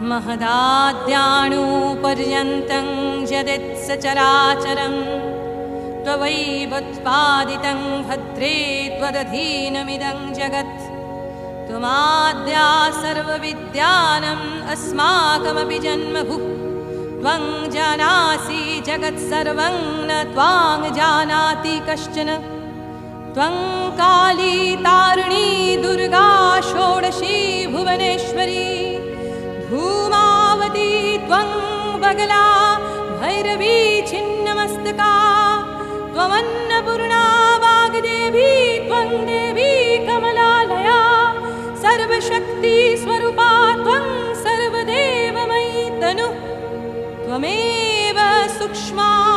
महदाद्याणुपर्यन्तं यदित्सचराचरं त्ववैवोत्पादितं भद्रे त्वदधीनमिदं जगत्। त्वमाद्या सर्वविद्यानम् अस्माकमपि जन्मभूः। त्वं जानासि जगत्सर्वं न त्वां जानाति कश्चन। त्वं काली तारिणी दुर्गा षोडशी भुवनेश्वरी। धूमावती त्वं बगला भैरवी छिन्नमस्तका। त्वमन्नपूर्णा वाग्देवी त्वं देवी कमलालया। सर्वशक्तिस्वरूपा त्वं सर्वदेवमयी तनुः। त्वमेव सूक्ष्मा